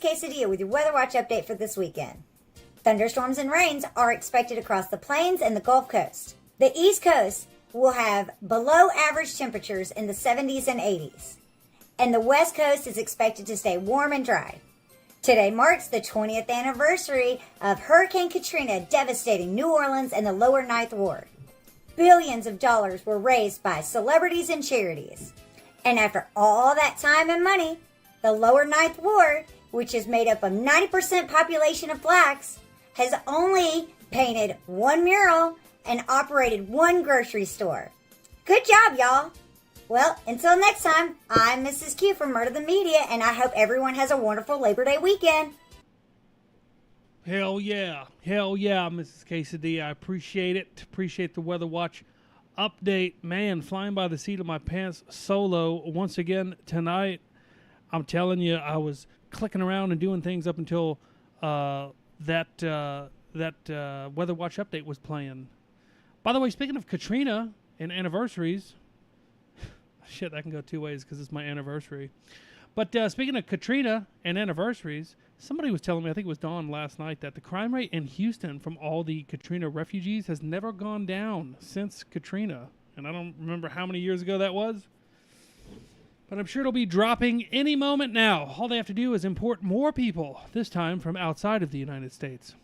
Quesadilla with your Weather Watch update for this weekend. Thunderstorms and rains are expected across the plains and the Gulf Coast. The East Coast will have below average temperatures in the 70s and 80s. And the West Coast is expected to stay warm and dry. Today marks the 20th anniversary of Hurricane Katrina devastating New Orleans and the lower Ninth Ward. Billions of dollars were raised by celebrities and charities. And after all that time and money, the lower Ninth Ward, which is made up of 90% population of blacks, has only painted one mural and operated one grocery store. Good job, y'all. Well, until next time, I'm Mrs. Q from Murder the Media, and I hope everyone has a wonderful Labor Day weekend. Hell yeah, Mrs. Quesadilla. I appreciate it. Appreciate the Weather Watch update. Man, flying by the seat of my pants solo once again tonight. I'm telling you, I was clicking around and doing things up until that Weather Watch update was playing. By the way, speaking of Katrina and anniversaries, shit, that can go two ways because it's my anniversary. But speaking of Katrina and anniversaries, somebody was telling me, I think it was Dawn last night, that the crime rate in Houston from all the Katrina refugees has never gone down since Katrina. And I don't remember how many years ago that was. But I'm sure it'll be dropping any moment now. All they have to do is import more people, this time from outside of the United States.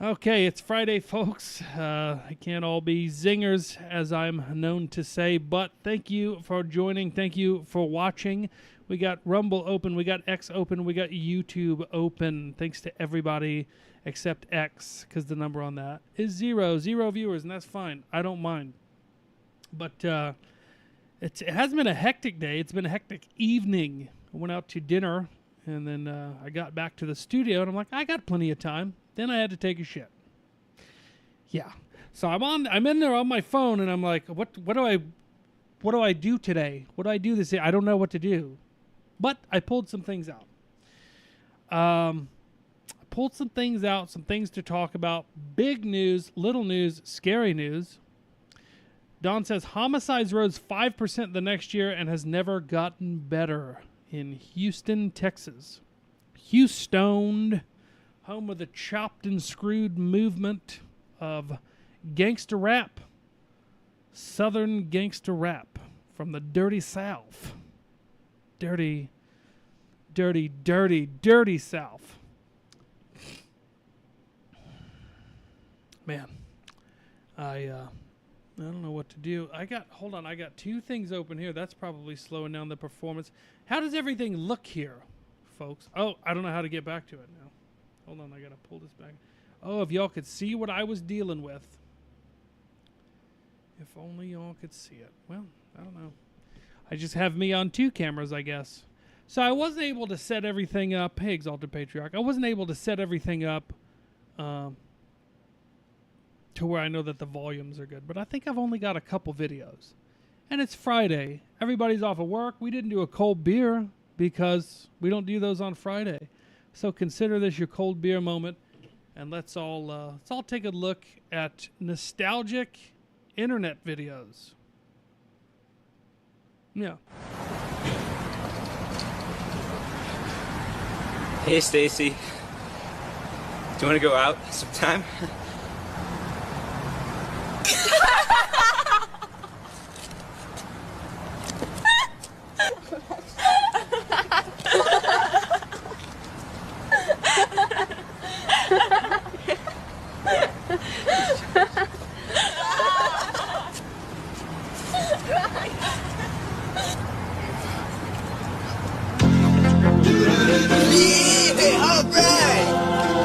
Okay, it's Friday, folks. It can't all be zingers, as I'm known to say, but thank you for joining. Thank you for watching. We got Rumble open, we got X open, we got YouTube open. Thanks to everybody except X, because the number on that is 0. 0 viewers, and that's fine. I don't mind. But it hasn't been a hectic day. It's been a hectic evening. I went out to dinner, and then I got back to the studio, and I'm like, I got plenty of time. Then I had to take a shit. Yeah. So I'm in there on my phone, and I'm like, what do I do today? What do I do this day? I don't know what to do. But I pulled some things out. Some things to talk about. Big news, little news, scary news. Don says homicides rose 5% the next year and has never gotten better in Houston, Texas. Houston, home of the chopped and screwed movement of gangster rap. Southern gangster rap from the dirty South. Dirty South. Man, I don't know what to do. I got two things open here. That's probably slowing down the performance. How does everything look here, folks? Oh, I don't know how to get back to it now. Hold on, I gotta pull this back. Oh, if y'all could see what I was dealing with. If only y'all could see it. Well, I don't know. I just have me on two cameras, I guess. So I wasn't able to set everything up. Hey, Exalted Patriarch. I wasn't able to set everything up to where I know that the volumes are good. But I think I've only got a couple videos. And it's Friday. Everybody's off of work. We didn't do a cold beer because we don't do those on Friday. So consider this your cold beer moment. And let's all take a look at nostalgic internet videos. Yeah. Hey, Stacy. Do you want to go out sometime? Yeah, alright!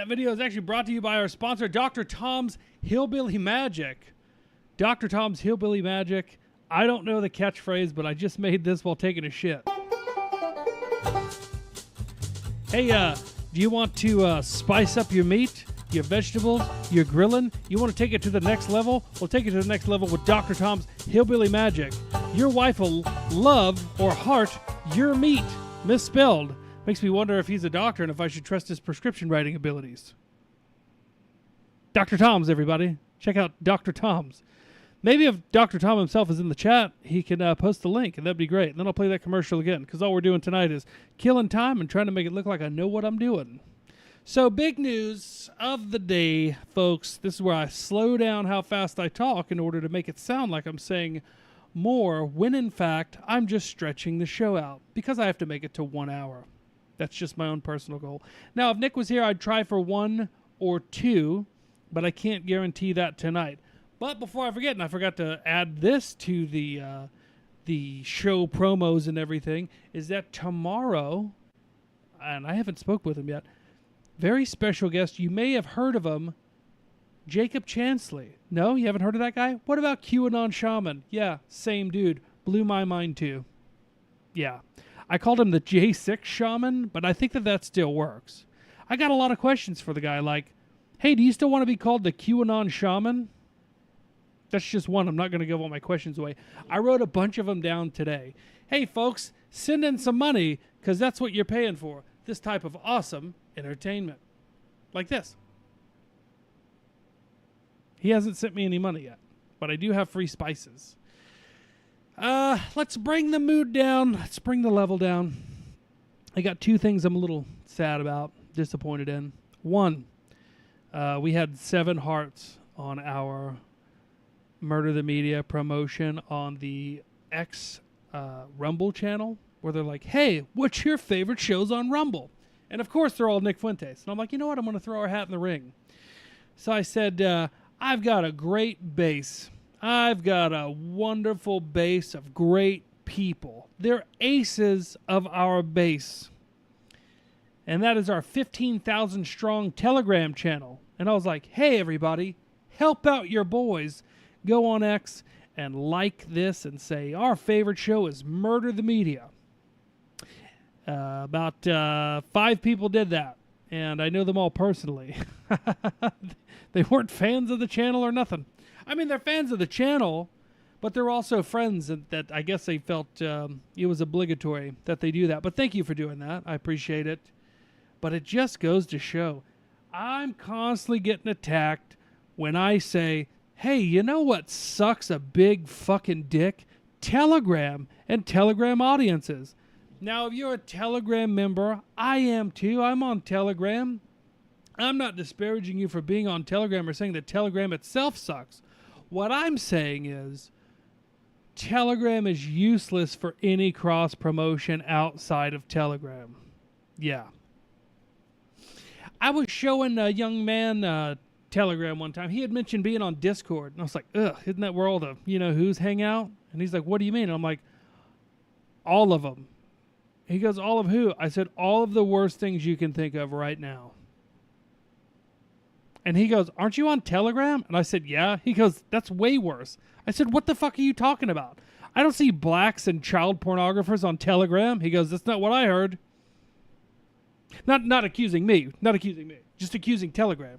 That video is actually brought to you by our sponsor, Dr. Tom's Hillbilly Magic. Dr. Tom's Hillbilly Magic. I don't know the catchphrase, but I just made this while taking a shit. Hey, do you want to spice up your meat, your vegetables, your grilling? You want to take it to the next level? Well, take it to the next level with Dr. Tom's Hillbilly Magic. Your wife will love or heart your meat. Misspelled. Makes me wonder if he's a doctor and if I should trust his prescription writing abilities. Dr. Tom's, everybody. Check out Dr. Tom's. Maybe if Dr. Tom himself is in the chat, he can post the link, and that'd be great. And then I'll play that commercial again, because all we're doing tonight is killing time and trying to make it look like I know what I'm doing. So, big news of the day, folks. This is where I slow down how fast I talk in order to make it sound like I'm saying more, when in fact, I'm just stretching the show out, because I have to make it to 1 hour. That's just my own personal goal. Now, if Nick was here, I'd try for 1 or 2, but I can't guarantee that tonight. But before I forget, and I forgot to add this to the show promos and everything, is that tomorrow, and I haven't spoke with him yet, very special guest, you may have heard of him, Jacob Chansley. No, you haven't heard of that guy? What about QAnon Shaman? Yeah, same dude. Blew my mind too. Yeah. I called him the J6 Shaman, but I think that still works. I got a lot of questions for the guy, like, hey, do you still want to be called the QAnon Shaman? That's just one. I'm not going to give all my questions away. I wrote a bunch of them down today. Hey, folks, send in some money, because that's what you're paying for. This type of awesome entertainment. Like this. He hasn't sent me any money yet, but I do have free spices. Let's bring the mood down. Let's bring the level down. I got 2 things I'm a little sad about, disappointed in. One, we had 7 hearts on our Murder the Media promotion on the X Rumble channel, where they're like, hey, what's your favorite shows on Rumble? And of course, they're all Nick Fuentes. And I'm like, you know what? I'm going to throw our hat in the ring. So I said, I've got a great base. I've got a wonderful base of great people. They're aces of our base. And that is our 15,000 strong Telegram channel. And I was like, hey, everybody, help out your boys. Go on X and like this and say, our favorite show is Murder the Media. About 5 people did that, and I know them all personally. They weren't fans of the channel or nothing. I mean, they're fans of the channel, but they're also friends that I guess they felt it was obligatory that they do that. But thank you for doing that. I appreciate it. But it just goes to show, I'm constantly getting attacked when I say, hey, you know what sucks a big fucking dick? Telegram and Telegram audiences. Now, if you're a Telegram member, I am too. I'm on Telegram. I'm not disparaging you for being on Telegram or saying that Telegram itself sucks. What I'm saying is Telegram is useless for any cross-promotion outside of Telegram. Yeah. I was showing a young man Telegram one time. He had mentioned being on Discord. And I was like, ugh, isn't that where all the you-know-who's hang out? And he's like, what do you mean? And I'm like, all of them. He goes, all of who? I said, all of the worst things you can think of right now. And he goes, aren't you on Telegram? And I said, yeah. He goes, that's way worse. I said, what the fuck are you talking about? I don't see blacks and child pornographers on Telegram. He goes, that's not what I heard. Not accusing me. Not accusing me. Just accusing Telegram.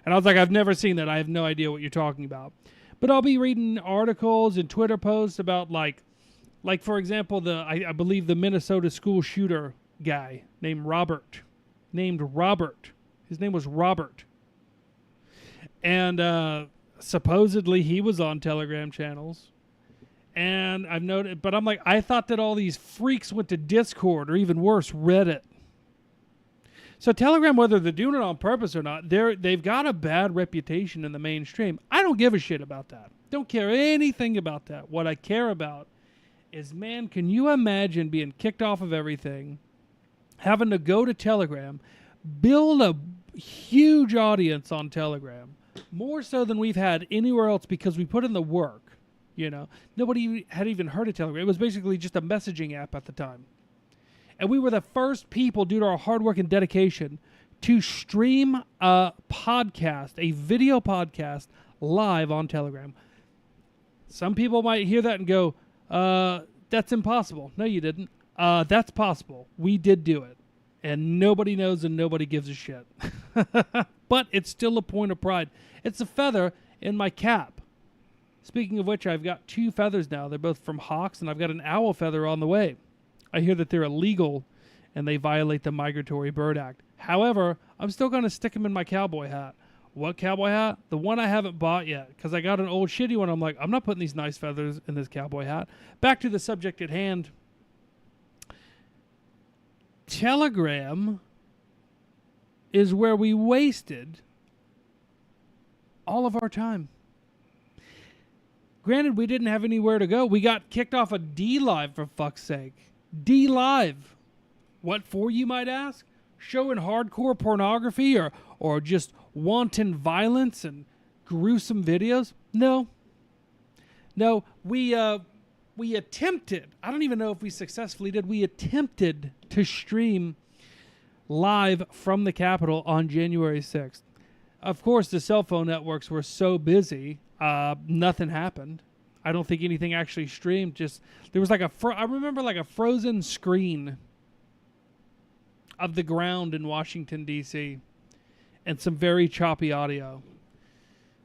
And I was like, I've never seen that. I have no idea what you're talking about. But I'll be reading articles and Twitter posts about like for example, I believe the Minnesota school shooter guy named Robert. His name was Robert. And supposedly he was on Telegram channels. And I've noted, but I'm like, I thought that all these freaks went to Discord or even worse, Reddit. So Telegram, whether they're doing it on purpose or not, they've got a bad reputation in the mainstream. I don't give a shit about that. Don't care anything about that. What I care about is, man, can you imagine being kicked off of everything, having to go to Telegram, build a huge audience on Telegram, more so than we've had anywhere else because we put in the work, you know. Nobody had even heard of Telegram. It was basically just a messaging app at the time. And we were the first people, due to our hard work and dedication, to stream a podcast, a video podcast, live on Telegram. Some people might hear that and go, that's impossible. No, you didn't. That's possible. We did do it. And nobody knows and nobody gives a shit. But it's still a point of pride. It's a feather in my cap. Speaking of which, I've got 2 feathers now. They're both from hawks, and I've got an owl feather on the way. I hear that they're illegal and they violate the Migratory Bird Act. However, I'm still going to stick them in my cowboy hat. What cowboy hat? The one I haven't bought yet, because I got an old shitty one. I'm like, I'm not putting these nice feathers in this cowboy hat. Back to the subject at hand. Telegram is where we wasted all of our time. Granted, we didn't have anywhere to go. We got kicked off of DLive, for fuck's sake. DLive. What for, you might ask? Showing hardcore pornography or just wanton violence and gruesome videos? No. No, we attempted. I don't even know if we successfully did. We attempted to stream live from the Capitol on January 6th. Of course, the cell phone networks were so busy, nothing happened. I don't think anything actually streamed. Just there was like I remember like a frozen screen of the ground in Washington, D.C., and some very choppy audio.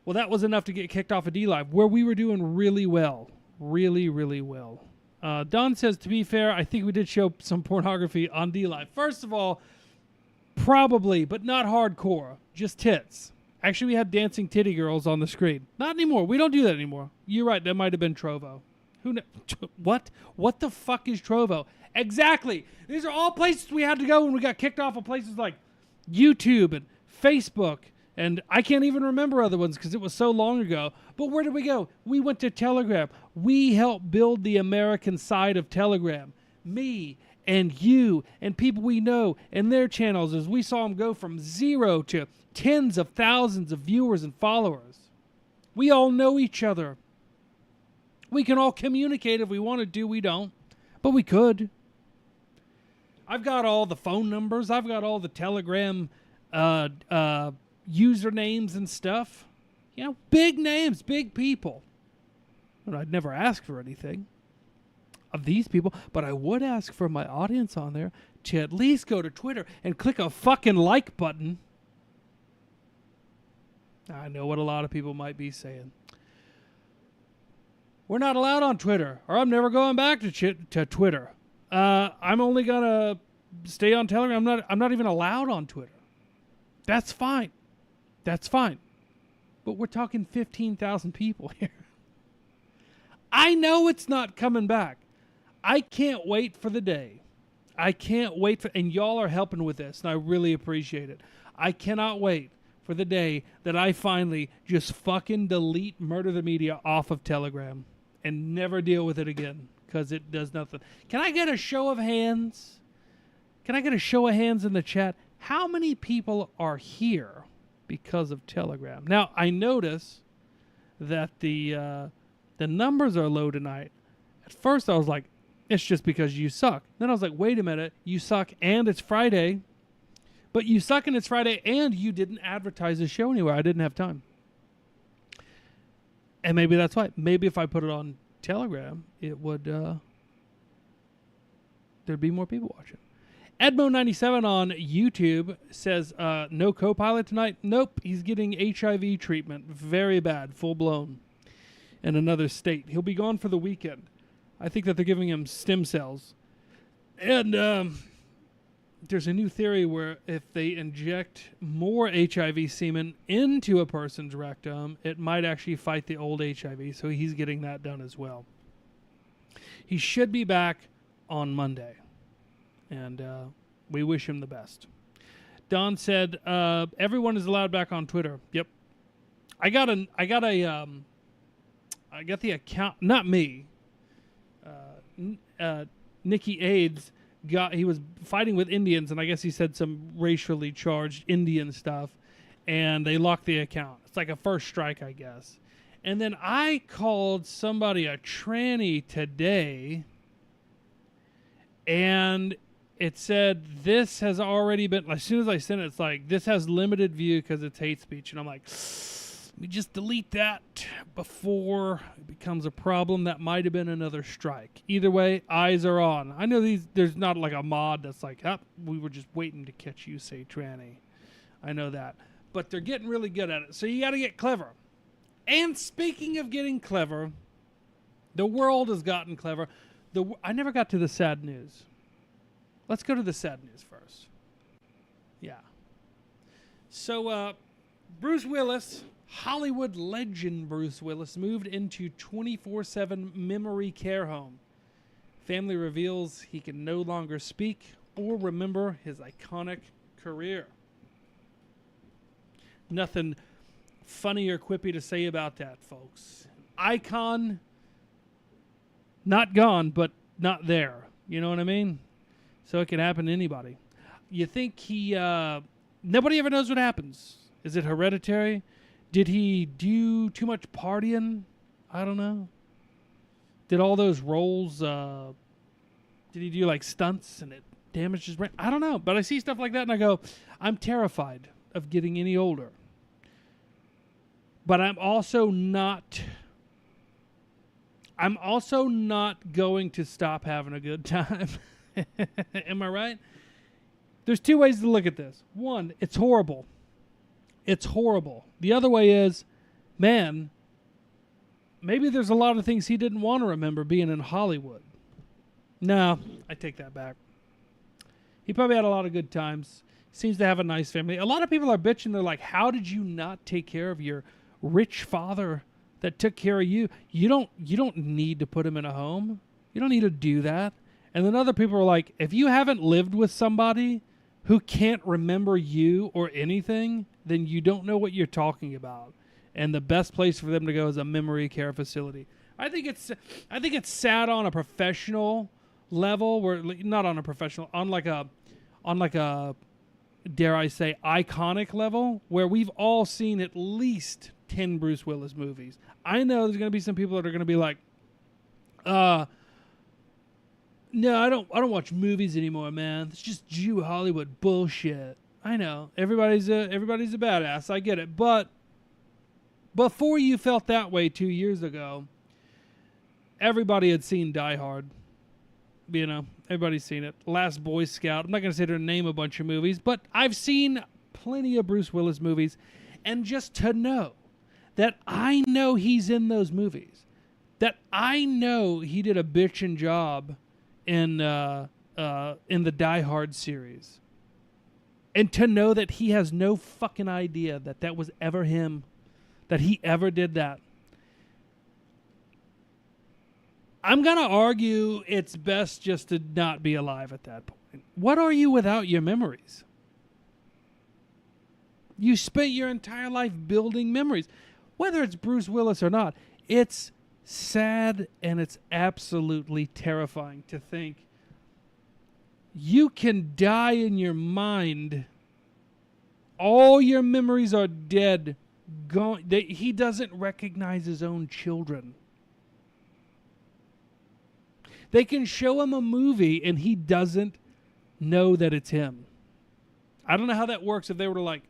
Well, that was enough to get kicked off of DLive, where we were doing really well. Really, really well. Don says, to be fair, I think we did show some pornography on DLive. First of all, probably, but not hardcore. Just tits. Actually, we had dancing titty girls on the screen. Not anymore. We don't do that anymore. You're right. That might have been Trovo. What? What the fuck is Trovo? Exactly. These are all places we had to go when we got kicked off of places like YouTube and Facebook. And I can't even remember other ones because it was so long ago. But where did we go? We went to Telegram. We helped build the American side of Telegram. Me and you and people we know and their channels, as we saw them go from 0 to tens of thousands of viewers and followers. We all know each other. We can all communicate if we wanted to. We don't. But we could. I've got all the phone numbers. I've got all the Telegram usernames and stuff. You know, big names, big people. And I'd never ask for anything of these people, but I would ask for my audience on there to at least go to Twitter and click a fucking like button. I know what a lot of people might be saying. We're not allowed on Twitter, or I'm never going back to Twitter. I'm only gonna stay on Telegram. I'm not even allowed on Twitter. That's fine. That's fine. But we're talking 15,000 people here. I know it's not coming back. I can't wait for the day. I can't wait for, and y'all are helping with this, and I really appreciate it. I cannot wait for the day that I finally just fucking delete Murder the Media off of Telegram and never deal with it again, because it does nothing. Can I get a show of hands? Can I get a show of hands in the chat? How many people are here because of Telegram? Now, I notice that the numbers are low tonight. At first, I was like, it's just because you suck. Then I was like, wait a minute, you suck and it's Friday. But you suck and it's Friday and you didn't advertise the show anywhere. I didn't have time. And maybe that's why. Maybe if I put it on Telegram, it would, there'd be more people watching. Edmo97 on YouTube says, no co-pilot tonight? Nope, he's getting HIV treatment. Very bad, full blown. In another state. He'll be gone for the weekend. I think that they're giving him stem cells. And there's a new theory where if they inject more HIV semen into a person's rectum, it might actually fight the old HIV. So he's getting that done as well. He should be back on Monday. And we wish him the best. Don said, everyone is allowed back on Twitter. Yep. I got the account, not me. Nikki AIDS he was fighting with Indians, and I guess he said some racially charged Indian stuff, and they locked the account. It's like a first strike, I guess. And then I called somebody a tranny today, and it said this has already been, as soon as I sent it, it's like, this has limited view because it's hate speech. And I'm like, let me just delete that before it becomes a problem. That might have been another strike. Either way, eyes are on. I know there's not like a mod that's like, we were just waiting to catch you, say tranny. I know that. But they're getting really good at it. So you got to get clever. And speaking of getting clever, the world has gotten clever. I never got to the sad news. Let's go to the sad news first. Yeah. So, Bruce Willis, Hollywood legend Bruce Willis, moved into 24/7 memory care home. Family reveals he can no longer speak or remember his iconic career. Nothing funny or quippy to say about that, folks. Icon, not gone, but not there. You know what I mean? So it can happen to anybody. You think nobody ever knows what happens. Is it hereditary? Did he do too much partying? I don't know. Did all those roles, did he do like stunts and it damaged his brain? I don't know. But I see stuff like that and I go, I'm terrified of getting any older. But I'm also not going to stop having a good time. Am I right? There's two ways to look at this. One, it's horrible. It's horrible. The other way is, man, maybe there's a lot of things he didn't want to remember being in Hollywood. No, I take that back. He probably had a lot of good times. Seems to have a nice family. A lot of people are bitching. They're like, how did you not take care of your rich father that took care of you? You don't need to put him in a home. You don't need to do that. And then other people are like, if you haven't lived with somebody who can't remember you or anything, then you don't know what you're talking about. And the best place for them to go is a memory care facility. I think it's sad on a professional level, where not on a professional, on like a dare I say iconic level, where we've all seen at least 10 Bruce Willis movies. I know there's going to be some people that are going to be like, no, I don't watch movies anymore, man. It's just Jew Hollywood bullshit. I know. Everybody's a badass. I get it. But before you felt that way 2 years ago, everybody had seen Die Hard. You know, everybody's seen it. Last Boy Scout. I'm not going to sit here and name a bunch of movies, but I've seen plenty of Bruce Willis movies. And just to know that I know he's in those movies, that I know he did a bitchin' job in the Die Hard series, and to know that he has no fucking idea that that was ever him, that he ever did that. I'm going to argue it's best just to not be alive at that point. What are you without your memories? You spent your entire life building memories. Whether it's Bruce Willis or not, it's sad and it's absolutely terrifying to think you can die in your mind. All your memories are dead. Gone. He doesn't recognize his own children. They can show him a movie and he doesn't know that it's him. I don't know how that works if they were to like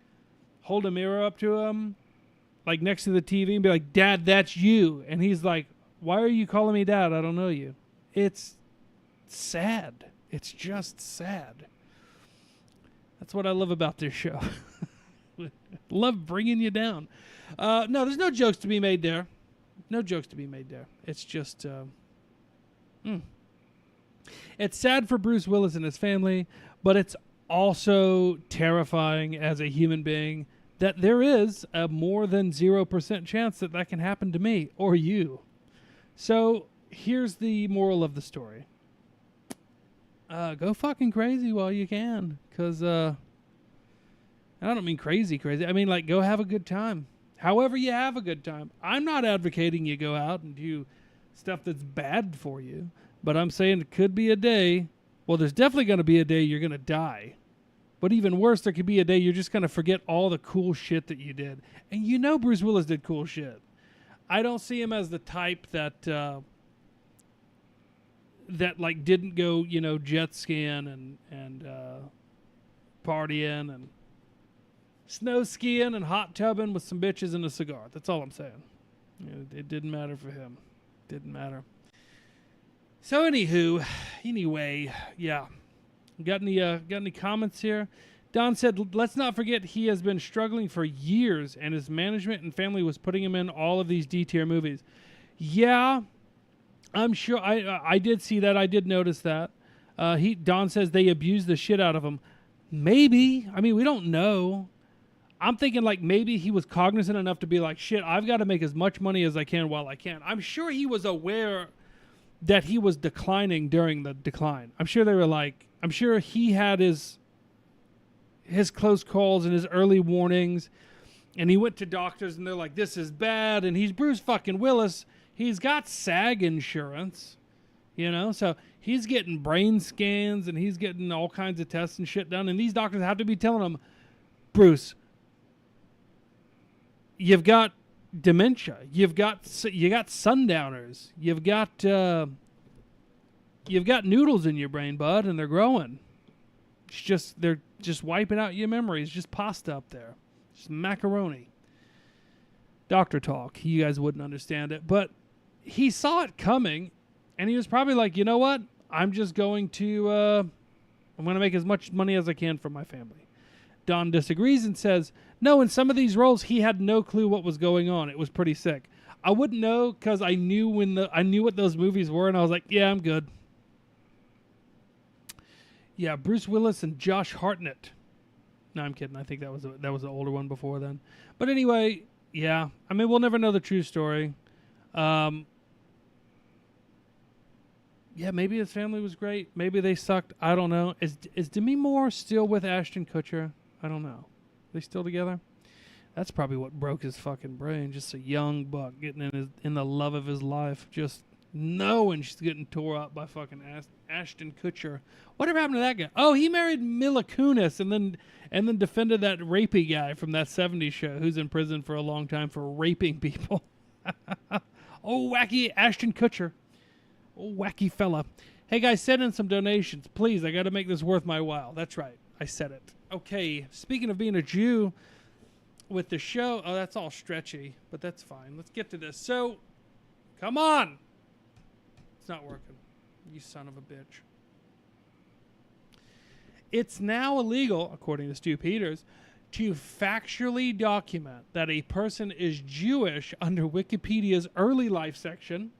hold a mirror up to him, like next to the TV, and be like, Dad, that's you. And he's like, why are you calling me Dad? I don't know you. It's sad. It's just sad. That's what I love about this show. Love bringing you down. No, there's no jokes to be made there. No jokes to be made there. It's just... It's sad for Bruce Willis and his family, but it's also terrifying as a human being that there is a more than 0% chance that that can happen to me or you. So here's the moral of the story. Go fucking crazy while you can, because I don't mean crazy. I mean, like, go have a good time. However you have a good time. I'm not advocating you go out and do stuff that's bad for you, but I'm saying it could be a day. Well, there's definitely going to be a day you're going to die. But even worse, there could be a day you're just going to forget all the cool shit that you did. And you know Bruce Willis did cool shit. I don't see him as the type that like didn't go, jet skiing partying and snow skiing and hot tubbing with some bitches and a cigar. That's all I'm saying. It didn't matter for him. Didn't matter. So anyway, yeah. Got any comments here? Don said, let's not forget he has been struggling for years and his management and family was putting him in all of these D-tier movies. Yeah, I'm sure. I did see that. I did notice that. Don says they abused the shit out of him. Maybe. I mean, we don't know. I'm thinking like maybe he was cognizant enough to be like, shit, I've got to make as much money as I can while I can. I'm sure he was aware that he was declining during the decline. I'm sure they were like, I'm sure he had his close calls and his early warnings, and he went to doctors and they're like, this is bad, and he's Bruce fucking Willis. He's got SAG insurance, so he's getting brain scans and he's getting all kinds of tests and shit done, and these doctors have to be telling him, Bruce, you've got dementia, you got sundowners, you've got noodles in your brain, bud, and they're growing. They're just wiping out your memories. Just pasta up there, just macaroni. Doctor talk. You guys wouldn't understand it, but he saw it coming, and he was probably like, you know what? I'm just going to I'm going to make as much money as I can for my family. Don disagrees and says, no, in some of these roles, he had no clue what was going on. It was pretty sick. I wouldn't know because I knew what those movies were, and I was like, yeah, I'm good. Yeah, Bruce Willis and Josh Hartnett. No, I'm kidding. I think that was the older one before then. But anyway, yeah. I mean, we'll never know the true story. Yeah, maybe his family was great. Maybe they sucked. I don't know. Is Demi Moore still with Ashton Kutcher? I don't know. Are they still together? That's probably what broke his fucking brain. Just a young buck getting in the love of his life. Just knowing she's getting tore up by fucking Ashton Kutcher. Whatever happened to that guy? Oh, he married Mila Kunis and then defended that rapey guy from that 70s show who's in prison for a long time for raping people. Oh, wacky Ashton Kutcher. Oh, wacky fella. Hey, guys, send in some donations. Please, I got to make this worth my while. That's right. I said it. Okay, speaking of being a Jew with the show. Oh, that's all stretchy, but that's fine. Let's get to this. So, come on. It's not working. You son of a bitch. It's now illegal, according to Stu Peters, to factually document that a person is Jewish under Wikipedia's early life section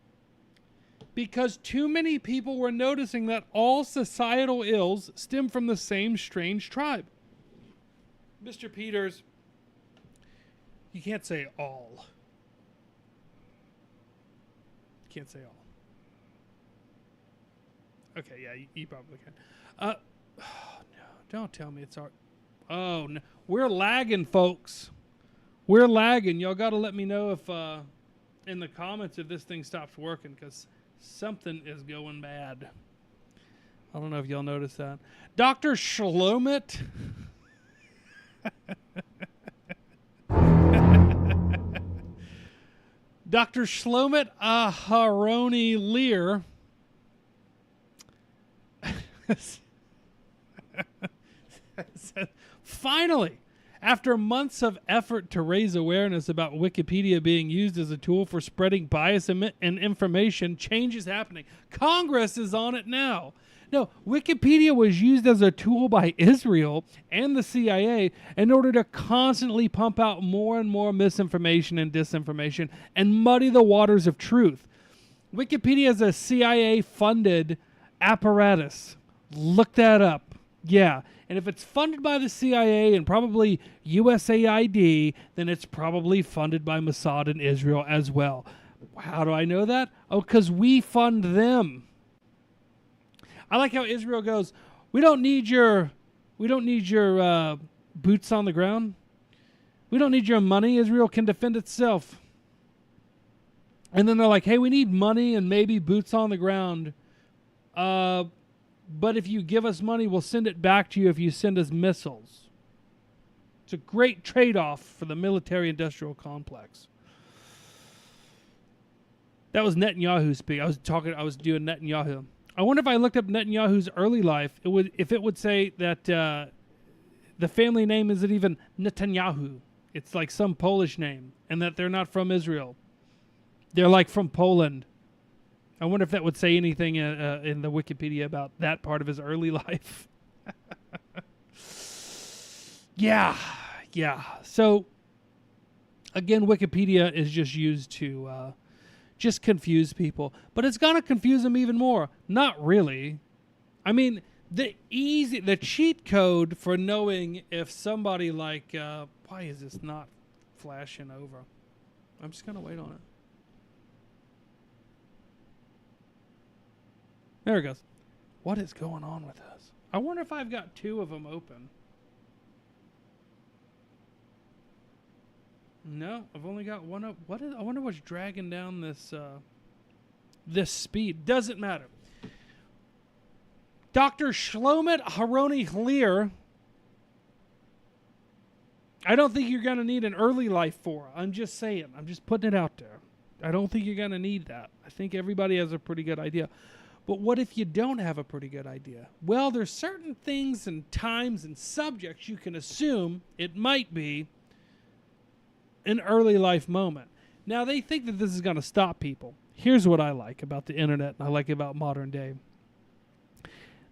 because too many people were noticing that all societal ills stem from the same strange tribe. Mr. Peters, you can't say all. You can't say all. Okay, yeah, you probably can. No, don't tell me it's our... Oh, no. We're lagging, folks. We're lagging. Y'all got to let me know if in the comments if this thing stops working, because something is going bad. I don't know if y'all noticed that. Dr. Shlomit. Dr. Shlomit Aharoni Lear finally, after months of effort to raise awareness about Wikipedia being used as a tool for spreading bias and information, change is happening. Congress is on it now. No, Wikipedia was used as a tool by Israel and the CIA in order to constantly pump out more and more misinformation and disinformation and muddy the waters of truth. Wikipedia is a CIA-funded apparatus. Look that up. Yeah. And if it's funded by the CIA and probably USAID, then it's probably funded by Mossad and Israel as well. How do I know that? Oh, because we fund them. I like how Israel goes, we don't need your boots on the ground. We don't need your money. Israel can defend itself. And then they're like, hey, we need money and maybe boots on the ground. But if you give us money, we'll send it back to you if you send us missiles. It's a great trade-off for the military-industrial complex. That was Netanyahu speak. I was doing Netanyahu. I wonder if I looked up Netanyahu's early life, if it would say that the family name isn't even Netanyahu. It's like some Polish name, and that they're not from Israel. They're like from Poland. I wonder if that would say anything in the Wikipedia about that part of his early life. Yeah. So, again, Wikipedia is just used to just confuse people. But it's going to confuse them even more. Not really. I mean, the cheat code for knowing if somebody like... why is this not flashing over? I'm just going to wait on it. There it goes. What is going on with this? I wonder if I've got two of them open. No, I've only got one up. I wonder what's dragging down this this speed. Doesn't matter. Dr. Shlomet Haroni Hlir. I don't think you're going to need an early life for. I'm just saying. I'm just putting it out there. I don't think you're going to need that. I think everybody has a pretty good idea. But what if you don't have a pretty good idea? Well, there's certain things and times and subjects you can assume it might be an early life moment. Now, they think that this is going to stop people. Here's what I like about the internet and I like about modern day.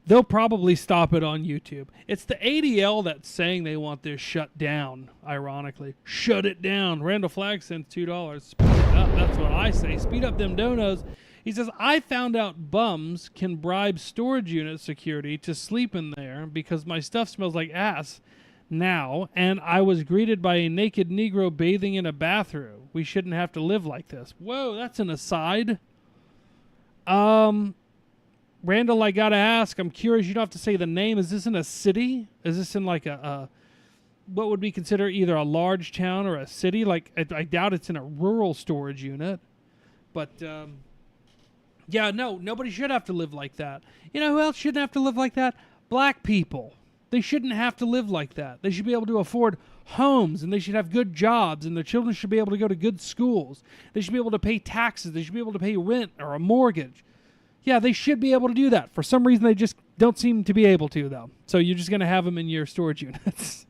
They'll probably stop it on YouTube. It's the ADL that's saying they want this shut down, ironically. Shut it down. Randall Flagg sends $2. Speed it up. That's what I say. Speed up them donos. He says, I found out bums can bribe storage unit security to sleep in there because my stuff smells like ass now, and I was greeted by a naked Negro bathing in a bathroom. We shouldn't have to live like this. Whoa, that's an aside. Randall, I gotta ask, I'm curious, you don't have to say the name. Is this in a city? Is this in like a what would be considered either a large town or a city? Like, I doubt it's in a rural storage unit. But, yeah, no, nobody should have to live like that. You know who else shouldn't have to live like that? Black people. They shouldn't have to live like that. They should be able to afford homes, and they should have good jobs, and their children should be able to go to good schools. They should be able to pay taxes. They should be able to pay rent or a mortgage. Yeah, they should be able to do that. For some reason, they just don't seem to be able to, though. So you're just going to have them in your storage units.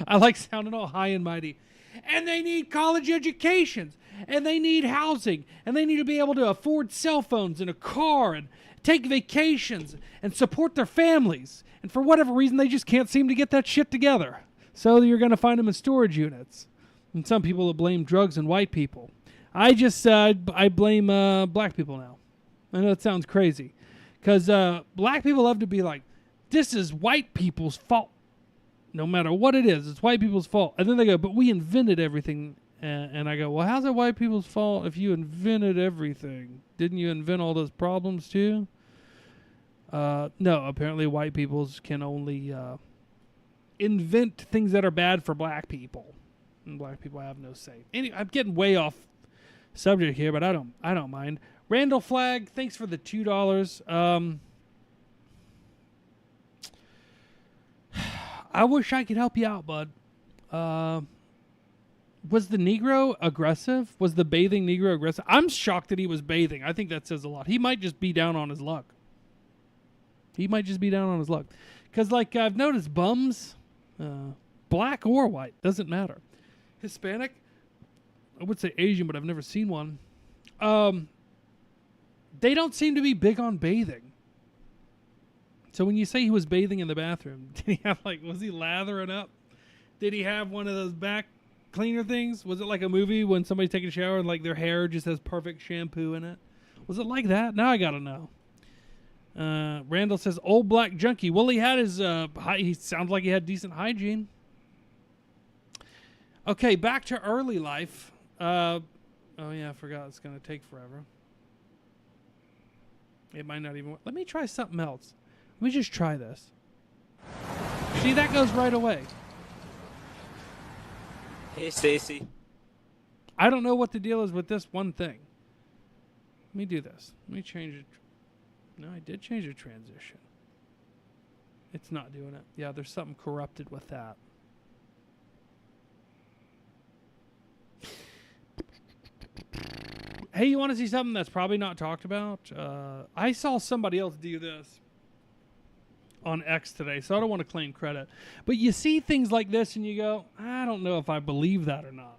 I like sounding all high and mighty. And they need college educations, and they need housing, and they need to be able to afford cell phones and a car and take vacations and support their families. And for whatever reason, they just can't seem to get that shit together. So you're going to find them in storage units. And some people will blame drugs and white people. I blame black people now. I know it sounds crazy. Because black people love to be like, this is white people's fault. No matter what it is, it's white people's fault. And then they go, but we invented everything. And I go, well, how's it white people's fault if you invented everything? Didn't you invent all those problems too? No, apparently white peoples can only invent things that are bad for black people. And black people have no say. Anyway, I'm getting way off subject here, but I don't mind. Randall Flagg, thanks for the $2. I wish I could help you out, bud. Was the Negro aggressive? Was the bathing Negro aggressive? I'm shocked that he was bathing. I think that says a lot. He might just be down on his luck. Because, like, I've noticed bums, black or white, doesn't matter. Hispanic, I would say Asian, but I've never seen one. They don't seem to be big on bathing. So when you say he was bathing in the bathroom, did he have, like, was he lathering up? Did he have one of those back cleaner things? Was it like a movie when somebody's taking a shower and, like, their hair just has perfect shampoo in it? Was it like that? Now I gotta know. Randall says, old black junkie. Well, he had his, he sounds like he had decent hygiene. Okay, back to early life. Oh yeah, I forgot it's going to take forever. It might not even work. Let me try something else. Let me just try this. See, that goes right away. Hey, Stacy. I don't know what the deal is with this one thing. Let me do this. Let me change it. No, I did change the transition. It's not doing it. Yeah, there's something corrupted with that. Hey, you want to see something that's probably not talked about? I saw somebody else do this. on X today, so I don't want to claim credit. But you see things like this and you go, I don't know if I believe that or not.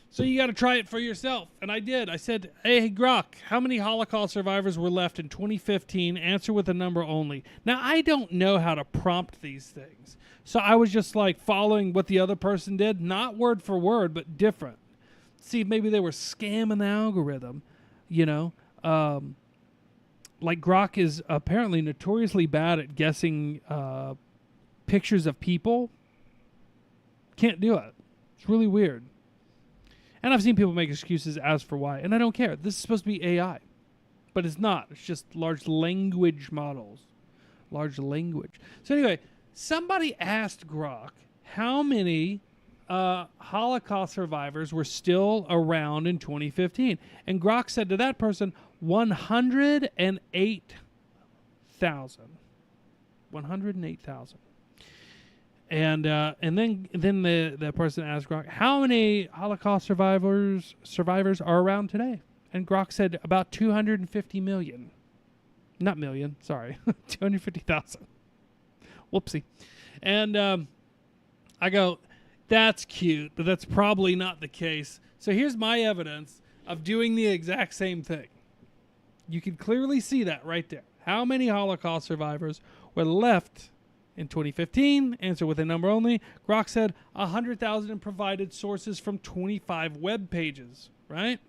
So you got to try it for yourself. And I did. I said, hey, Grok, how many Holocaust survivors were left in 2015? Answer with a number only. Now, I don't know how to prompt these things. So I was just like following what the other person did, not word for word, but different. See, maybe they were scamming the algorithm, you know. Like Grok is apparently notoriously bad at guessing pictures of people. Can't do it. It's really weird. And I've seen people make excuses as for why, and I don't care. This is supposed to be AI, but it's not. It's just large language models. Large language. So anyway, somebody asked Grok how many Holocaust survivors were still around in 2015. And Grok said to that person, 108,000. 108,000. And then the person asked Grok, how many Holocaust survivors are around today? And Grok said about 250 million. Not million, sorry. 250,000. Whoopsie. And I go, that's cute, but that's probably not the case. So here's my evidence of doing the exact same thing. You can clearly see that right there. How many Holocaust survivors were left in 2015? Answer with a number only. Grok said 100,000 and provided sources from 25 web pages, right?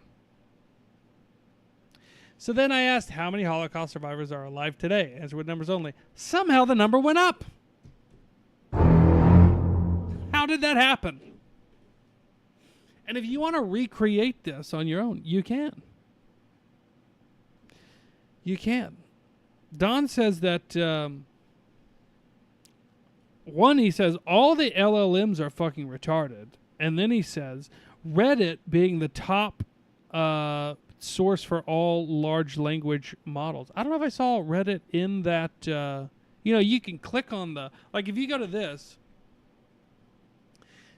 So then I asked how many Holocaust survivors are alive today? Answer with numbers only. Somehow the number went up. How did that happen? And if you want to recreate this on your own, you can. You can. Don says that, one, he says, all the LLMs are fucking retarded. And then he says, Reddit being the top source for all large language models. I don't know if I saw Reddit in that, you can click on like if you go to this,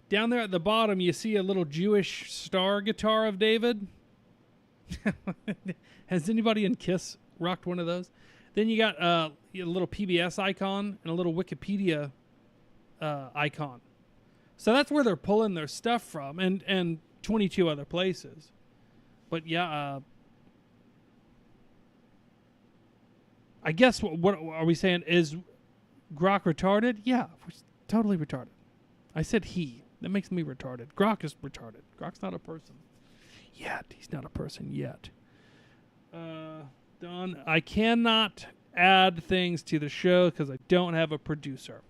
down there at the bottom, you see a little Jewish star guitar of David. Has anybody in KISS rocked one of those? Then you got a little PBS icon and a little Wikipedia icon. So that's where they're pulling their stuff from, and 22 other places. But yeah, I guess what are we saying? Is Grok retarded? Yeah, totally retarded. I said he. That makes me retarded. Grok is retarded. Grok's not a person. Yet. He's not a person yet. Don, I cannot add things to the show because I don't have a producer.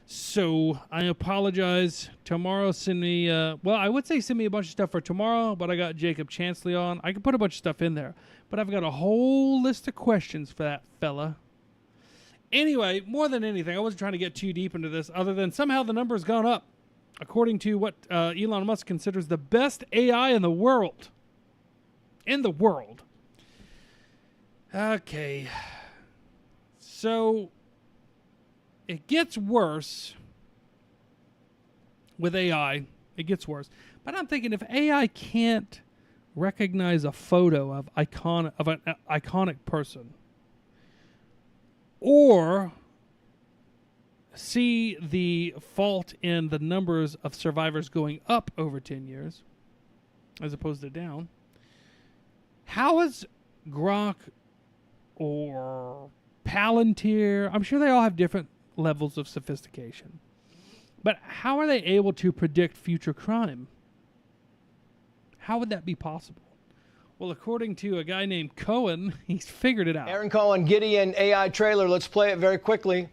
So I apologize. Tomorrow, send me, I would say send me a bunch of stuff for tomorrow, but I got Jacob Chansley on. I can put a bunch of stuff in there, but I've got a whole list of questions for that fella. Anyway, more than anything, I wasn't trying to get too deep into this other than somehow the number's gone up. According to what Elon Musk considers the best AI in the world. Okay. So, it gets worse with AI. It gets worse. But I'm thinking if AI can't recognize a photo of an iconic person, or see the fault in the numbers of survivors going up over 10 years as opposed to down, how is Grok or Palantir, I'm sure they all have different levels of sophistication, but how are they able to predict future crime? How would that be possible? Well, according to a guy named Cohen, he's figured it out. Aaron Cohen, Gideon AI trailer. Let's play it very quickly.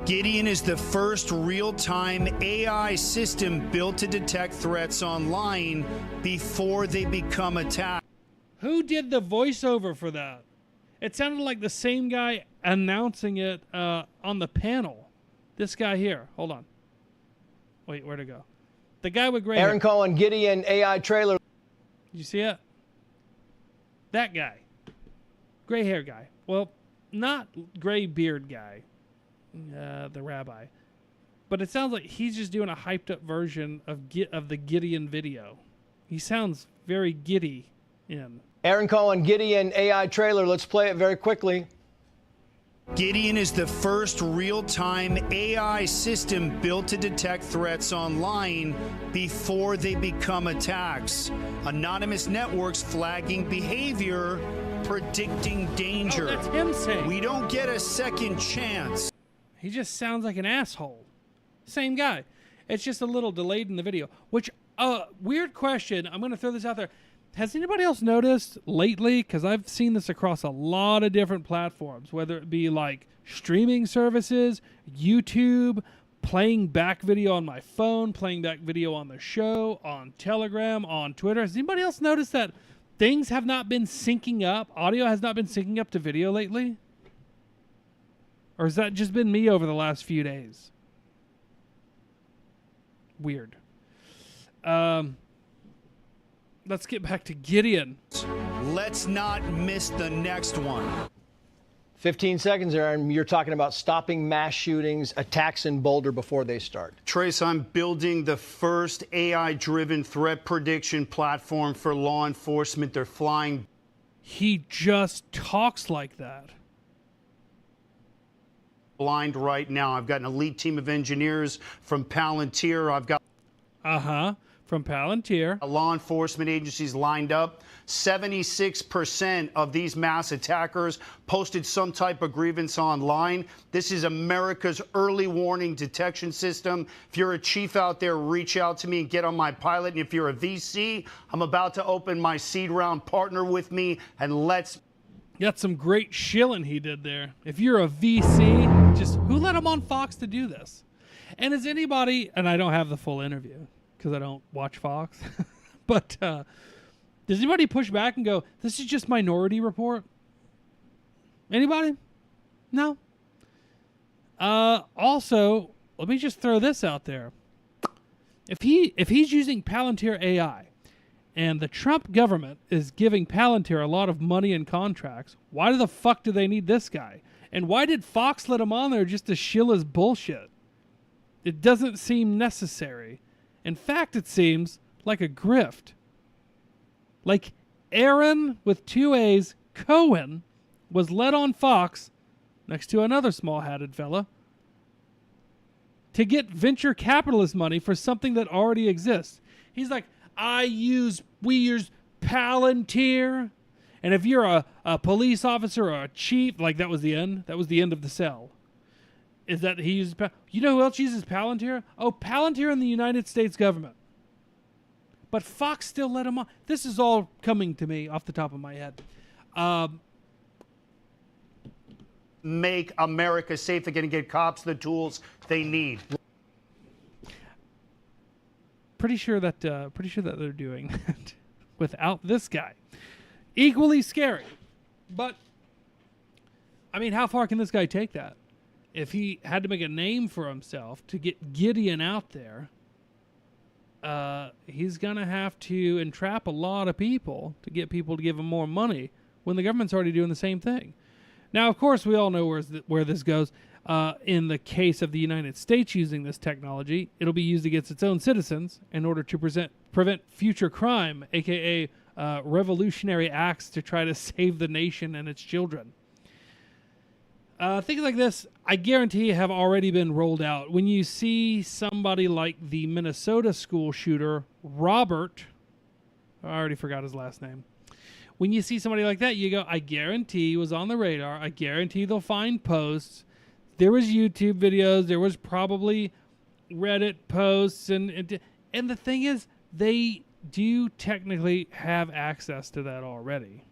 Gideon is the first real-time AI system built to detect threats online before they become attacked. Who did the voiceover for that? It sounded like the same guy announcing it on the panel. This guy here. Hold on. Wait, where'd it go? The guy with gray Aaron hair. Cohen, Gideon AI trailer. Did you see it? That guy. Gray hair guy. Well, not gray beard guy. The rabbi. But it sounds like he's just doing a hyped up version of the Gideon video. He sounds very giddy in. Aaron Cohen, Gideon AI trailer. Let's play it very quickly. Gideon is the first real-time AI system built to detect threats online before they become attacks. Anonymous networks flagging behavior, predicting danger. Oh, that's him saying. We don't get a second chance. He just sounds like an asshole. Same guy. It's just a little delayed in the video. Which, weird question. I'm going to throw this out there. Has anybody else noticed lately, because I've seen this across a lot of different platforms, whether it be like streaming services, YouTube, playing back video on my phone, playing back video on the show, on Telegram, on Twitter. Has anybody else noticed that things have not been syncing up? Audio has not been syncing up to video lately? Or has that just been me over the last few days? Weird. Let's get back to Gideon. Let's not miss the next one. 15 seconds there, and you're talking about stopping mass shootings, attacks in Boulder before they start. Trace, I'm building the first AI-driven threat prediction platform for law enforcement. They're flying. He just talks like that. Blind right now. I've got an elite team of engineers from Palantir. I've got From Palantir. law enforcement agencies lined up. 76% of these mass attackers posted some type of grievance online. This is America's early warning detection system. If you're a chief out there, reach out to me and get on my pilot. And if you're a VC, I'm about to open my seed round. Partner with me and let's. Got some great shilling he did there. If you're a VC, just who let him on Fox to do this? And is anybody, and I don't have the full interview because I don't watch Fox, but does anybody push back and go, this is just Minority Report? Anybody? No? Also, let me just throw this out there. If he's using Palantir AI and the Trump government is giving Palantir a lot of money and contracts, why the fuck do they need this guy? And why did Fox let him on there just to shill his bullshit? It doesn't seem necessary. In fact, it seems like a grift. Like Aaron with 2 A's, Cohen, was led on Fox next to another small-hatted fella to get venture capitalist money for something that already exists. He's like, we use Palantir. And if you're a police officer or a chief, like that was the end of the cell. Is that he uses, you know who else uses Palantir? Oh, Palantir and the United States government. But Fox still let him on. This is all coming to me off the top of my head. Make America safe again and get cops the tools they need. Pretty sure that they're doing that without this guy. Equally scary. But I mean, how far can this guy take that? If he had to make a name for himself to get Gideon out there, he's going to have to entrap a lot of people to get people to give him more money when the government's already doing the same thing. Now, of course, we all know where this goes. In the case of the United States using this technology, it'll be used against its own citizens in order to prevent future crime, a.k.a. Revolutionary acts to try to save the nation and its children. Things like this, I guarantee, have already been rolled out. When you see somebody like the Minnesota school shooter, Robert, I already forgot his last name. When you see somebody like that, you go, I guarantee he was on the radar. I guarantee they'll find posts. There was YouTube videos. There was probably Reddit posts. And the thing is, they do technically have access to that already.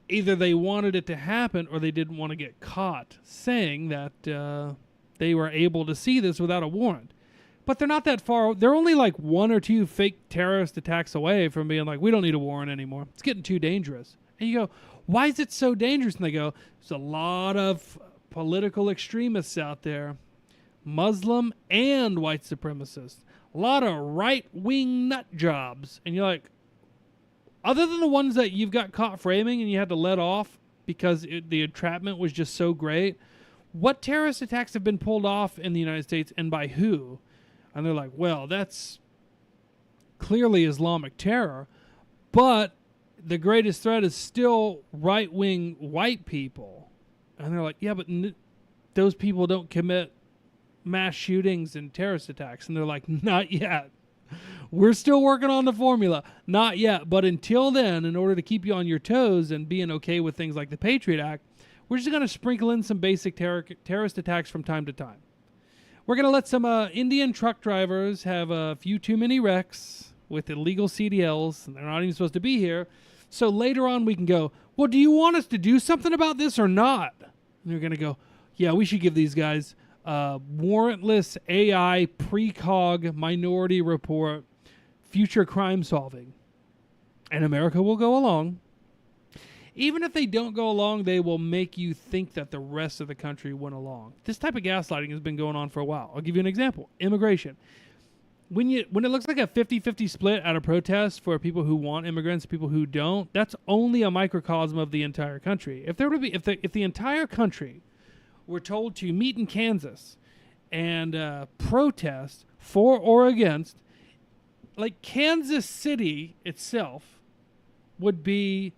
Either they wanted it to happen or they didn't want to get caught saying that they were able to see this without a warrant. But they're not that far. They're only like 1 or 2 fake terrorist attacks away from being like, we don't need a warrant anymore. It's getting too dangerous. And you go, why is it so dangerous? And they go, there's a lot of political extremists out there, Muslim and white supremacists, a lot of right-wing nut jobs. And you're like, other than the ones that you've got caught framing and you had to let off because the entrapment was just so great, what terrorist attacks have been pulled off in the United States and by who? And they're like, well, that's clearly Islamic terror, but the greatest threat is still right-wing white people. And they're like, yeah, but those people don't commit mass shootings and terrorist attacks. And they're like, not yet. We're still working on the formula. Not yet. But until then, in order to keep you on your toes and being okay with things like the Patriot Act, we're just going to sprinkle in some basic terrorist attacks from time to time. We're going to let some Indian truck drivers have a few too many wrecks with illegal CDLs, and they're not even supposed to be here. So later on we can go, well, do you want us to do something about this or not? And they're going to go, yeah, we should give these guys warrantless AI precog minority report future crime solving. And America will go along. Even if they don't go along, they will make you think that the rest of the country went along. This type of gaslighting has been going on for a while. I'll give you an example. Immigration. When it looks like a 50-50 split at a protest for people who want immigrants, people who don't, that's only a microcosm of the entire country. If the entire country were told to meet in Kansas and protest for or against, like Kansas City itself would be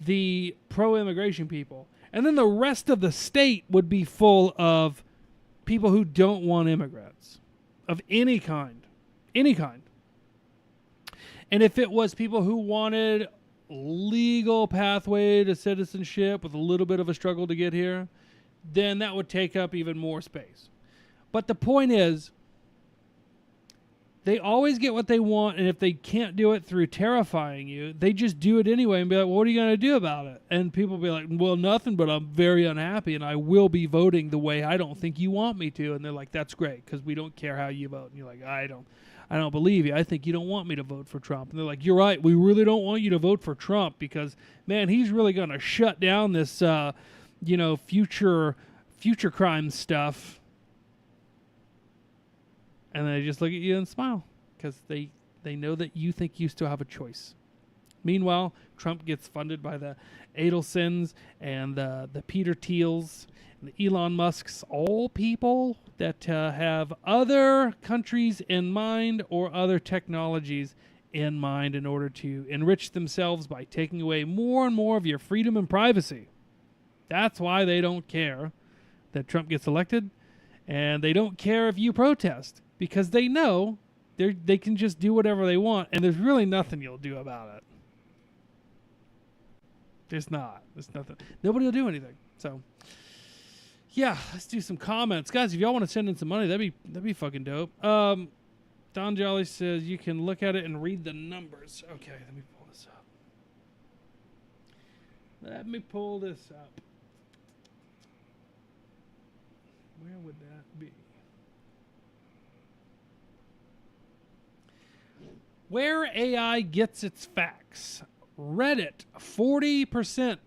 the pro-immigration people. And then the rest of the state would be full of people who don't want immigrants of any kind. Any kind. And if it was people who wanted legal pathway to citizenship with a little bit of a struggle to get here, then that would take up even more space. But the point is, they always get what they want, and if they can't do it through terrifying you, they just do it anyway and be like, well, what are you going to do about it? And people will be like, well, nothing, but I'm very unhappy, and I will be voting the way I don't think you want me to. And they're like, that's great, because we don't care how you vote. And you're like, I don't believe you. I think you don't want me to vote for Trump. And they're like, you're right. We really don't want you to vote for Trump because, man, he's really going to shut down this, future crime stuff. And they just look at you and smile because they know that you think you still have a choice. Meanwhile, Trump gets funded by the Adelsons and the Peter Thiels and the Elon Musks, all people that have other countries in mind or other technologies in mind in order to enrich themselves by taking away more and more of your freedom and privacy. That's why they don't care that Trump gets elected, and they don't care if you protest. Because they know they can just do whatever they want, and there's really nothing you'll do about it. There's nothing. Nobody will do anything. So, yeah, let's do some comments, guys. If y'all want to send in some money, that'd be fucking dope. Don Jolly says you can look at it and read the numbers. Okay, let me pull this up. Where would that be? Where AI gets its facts. Reddit, 40%.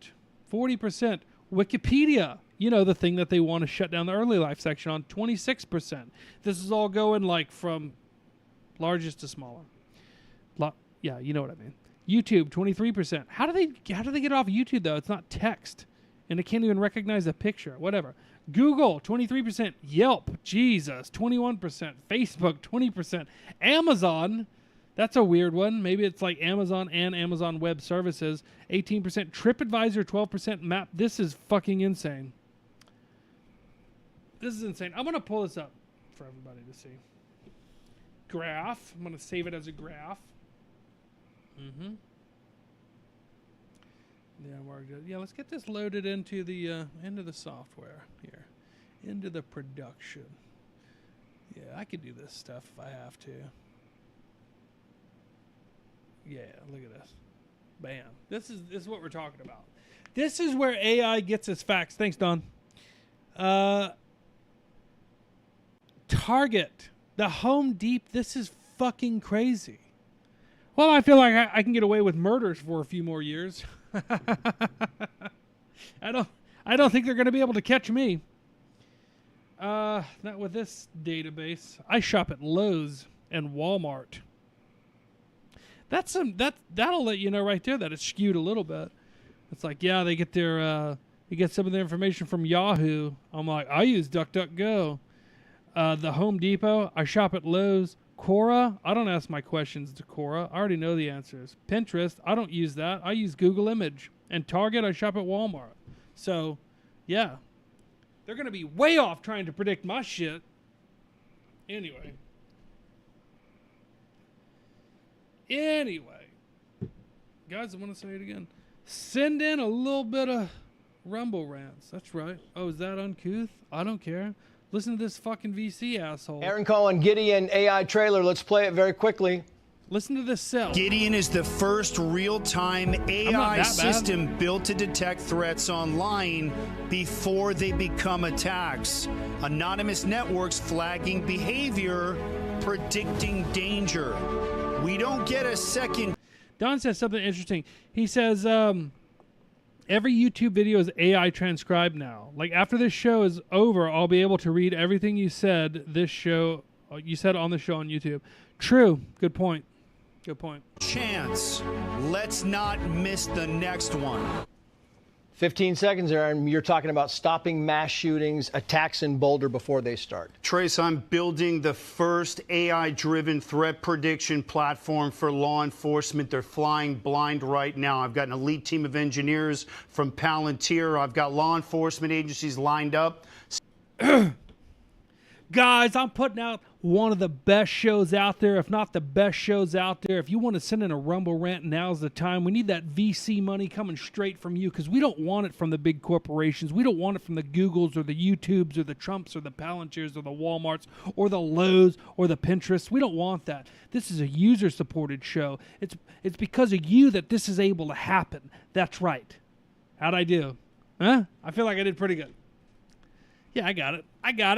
40%. Wikipedia, the thing that they want to shut down the early life section on, 26%. This is all going like from largest to smaller. Yeah, you know what I mean. YouTube, 23%. How do they get off YouTube though? It's not text. And it can't even recognize a picture. Whatever. Google, 23%. Yelp, Jesus, 21%. Facebook, 20%. Amazon, that's a weird one. Maybe it's like Amazon and Amazon Web Services. 18%. TripAdvisor, 12%. Map. This is fucking insane. This is insane. I'm going to pull this up for everybody to see. Graph. I'm going to save it as a graph. Yeah, we're good. Yeah, let's get this loaded into the software here. Into the production. Yeah, I could do this stuff if I have to. Yeah, look at this. Bam. This is what we're talking about. This is where AI gets its facts. Thanks, Don. Target. The Home Depot. This is fucking crazy. Well, I feel like I can get away with murders for a few more years. I don't think they're going to be able to catch me. Not with this database. I shop at Lowe's and Walmart. That'll let you know right there that it's skewed a little bit. It's like, yeah, they get some of their information from Yahoo. I'm like, I use DuckDuckGo. The Home Depot, I shop at Lowe's. Quora, I don't ask my questions to Quora. I already know the answers. Pinterest, I don't use that. I use Google Image. And Target, I shop at Walmart. So, yeah. They're going to be way off trying to predict my shit. Anyway. Guys, I want to say it again. Send in a little bit of Rumble rants. That's right. Oh, is that uncouth? I don't care. Listen to this fucking VC asshole. Aaron Cohen, Gideon AI trailer. Let's play it very quickly. Listen to this cell. Gideon is the first real-time not AI that system built to detect threats online before they become attacks. Anonymous networks flagging behavior, predicting danger. We don't get a second. Don says something interesting. He says, every YouTube video is AI transcribed now. Like, after this show is over, I'll be able to read everything you said on the show on YouTube. True. Good point. Good point. Chance. Let's not miss the next one. 15 seconds, Aaron. You're talking about stopping mass shootings, attacks in Boulder before they start. Trace, I'm building the first AI-driven threat prediction platform for law enforcement. They're flying blind right now. I've got an elite team of engineers from Palantir. I've got law enforcement agencies lined up. Guys, I'm putting out one of the best shows out there, if not the best shows out there. If you want to send in a Rumble rant, now's the time. We need that VC money coming straight from you, because we don't want it from the big corporations. We don't want it from the Googles or the YouTubes or the Trumps or the Palantirs or the Walmarts or the Lowe's or the Pinterests. We don't want that. This is a user-supported show. It's because of you that this is able to happen. That's right. How'd I do? Huh? I feel like I did pretty good. Yeah, I got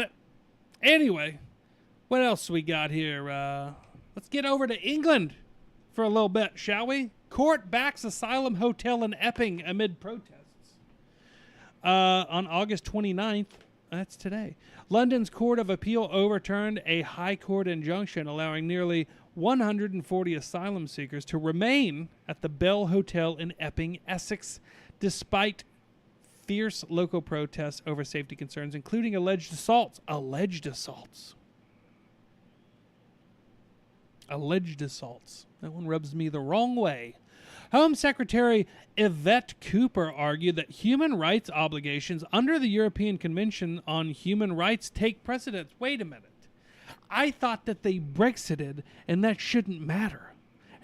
it. Anyway, what else we got here? Let's get over to England for a little bit, shall we? Court backs asylum hotel in Epping amid protests. On August 29th, that's today, London's Court of Appeal overturned a high court injunction allowing nearly 140 asylum seekers to remain at the Bell Hotel in Epping, Essex, despite fierce local protests over safety concerns, including alleged assaults. Alleged assaults. That one rubs me the wrong way. Home Secretary Yvette Cooper argued that human rights obligations under the European Convention on Human Rights take precedence. Wait a minute. I thought that they Brexited and that shouldn't matter.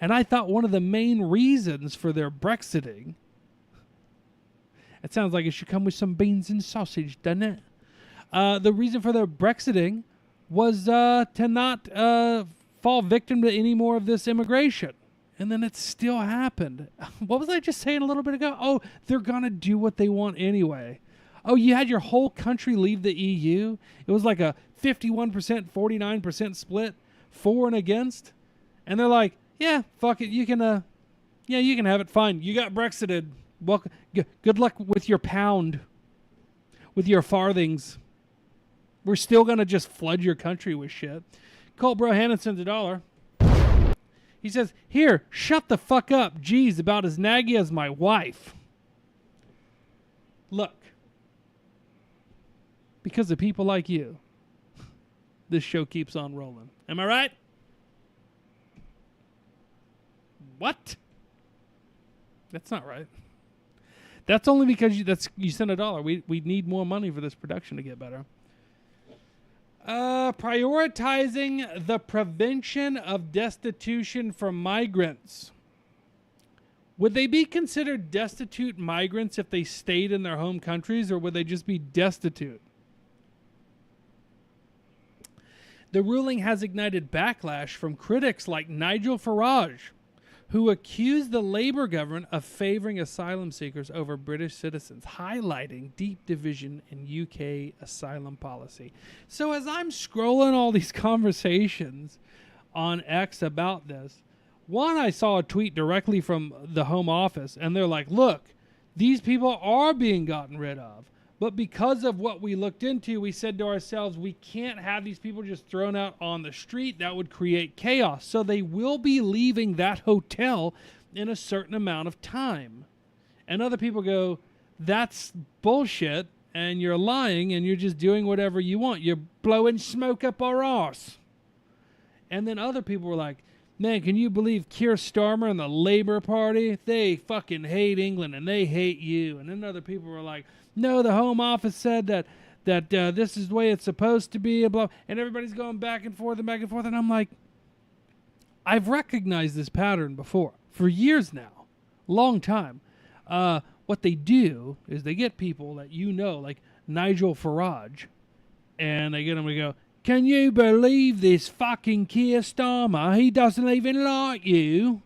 And I thought one of the main reasons for their Brexiting, it sounds like it should come with some beans and sausage, doesn't it? The reason for their Brexiting was to not fall victim to any more of this immigration. And then it still happened. What was I just saying a little bit ago? Oh, they're going to do what they want anyway. Oh, you had your whole country leave the EU? It was like a 51%, 49% split, for and against. And they're like, yeah, fuck it. You can have it. Fine. You got Brexited. Welcome. Good luck with your pound, with your farthings. We're still going to just flood your country with shit. Colt Brohannon sends $1. He says, here, shut the fuck up. Geez, about as naggy as my wife. Look, because of people like you, this show keeps on rolling. Am I right? What? That's not right. That's only because you sent $1. We need more money for this production to get better. Prioritizing the prevention of destitution for migrants. Would they be considered destitute migrants if they stayed in their home countries, or would they just be destitute? The ruling has ignited backlash from critics like Nigel Farage, who accused the Labour government of favouring asylum seekers over British citizens, highlighting deep division in UK asylum policy. So as I'm scrolling all these conversations on X about this, one, I saw a tweet directly from the Home Office, and they're like, look, these people are being gotten rid of. But because of what we looked into, we said to ourselves, we can't have these people just thrown out on the street. That would create chaos. So they will be leaving that hotel in a certain amount of time. And other people go, that's bullshit, and you're lying, and you're just doing whatever you want. You're blowing smoke up our arse. And then other people were like, man, can you believe Keir Starmer and the Labour Party? They fucking hate England and they hate you. And then other people were like, no, the Home Office said that this is the way it's supposed to be. Blah. And everybody's going back and forth and back and forth. And I'm like, I've recognized this pattern before for years now, long time. What they do is they get people that like Nigel Farage, and they get them to go, can you believe this fucking Keir Starmer? He doesn't even like you.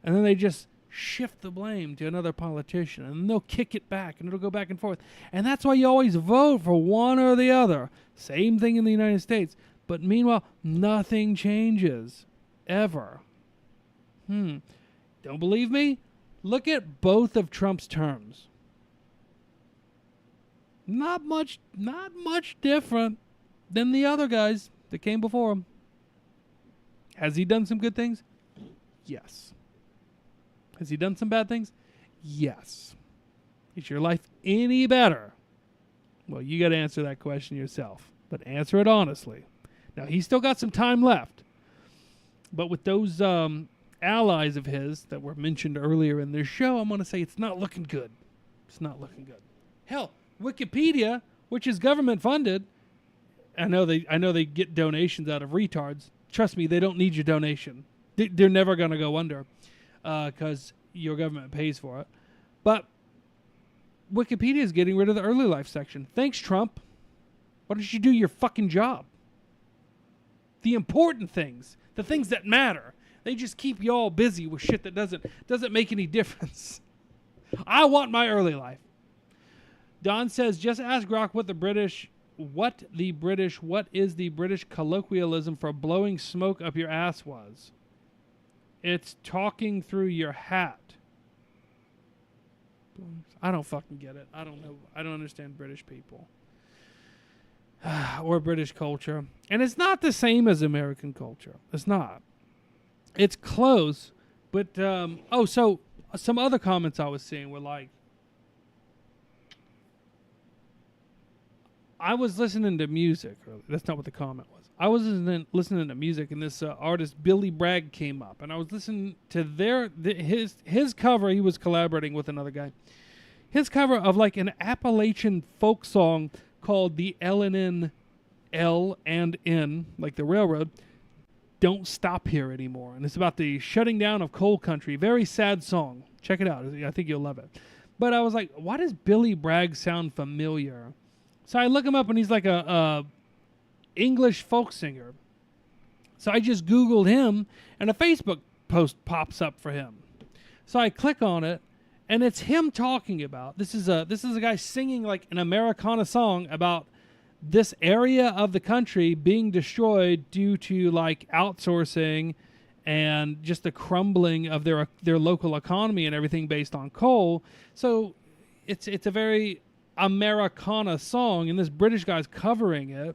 And then they just shift the blame to another politician, and they'll kick it back, and it'll go back and forth. And that's why you always vote for one or the other. Same thing in the United States. But meanwhile, nothing changes. Ever. Don't believe me? Look at both of Trump's terms. Not much different than the other guys that came before him. Has he done some good things? Yes. Has he done some bad things? Yes. Is your life any better? Well, you got to answer that question yourself, but answer it honestly. Now, he's still got some time left, but with those allies of his that were mentioned earlier in this show, I'm going to say it's not looking good. It's not looking good. Hell, Wikipedia, which is government funded, I know they get donations out of retards. Trust me, they don't need your donation. They're never going to go under because your government pays for it. But Wikipedia is getting rid of the early life section. Thanks, Trump. Why don't you do your fucking job? The important things, the things that matter. They just keep you all busy with shit that doesn't make any difference. I want my early life. Don says, just ask Grok what is the British colloquialism for blowing smoke up your ass was. It's talking through your hat. I don't fucking get it. I don't know. I don't understand British people. Or British culture. And it's not the same as American culture. It's not. It's close. But, so some other comments I was seeing were like, I was listening to music. That's not what the comment was. I was listening to music, and this artist Billy Bragg came up, and I was listening to his cover. He was collaborating with another guy. His cover of like an Appalachian folk song called the L&N, like the railroad, Don't Stop Here Anymore. And it's about the shutting down of coal country. Very sad song. Check it out. I think you'll love it. But I was like, why does Billy Bragg sound familiar? So I look him up, and he's like a English folk singer. So I just Googled him, and a Facebook post pops up for him. So I click on it, and it's him talking about this is a guy singing like an Americana song about this area of the country being destroyed due to like outsourcing and just the crumbling of their local economy and everything based on coal. So it's a very Americana song, and this British guy's covering it.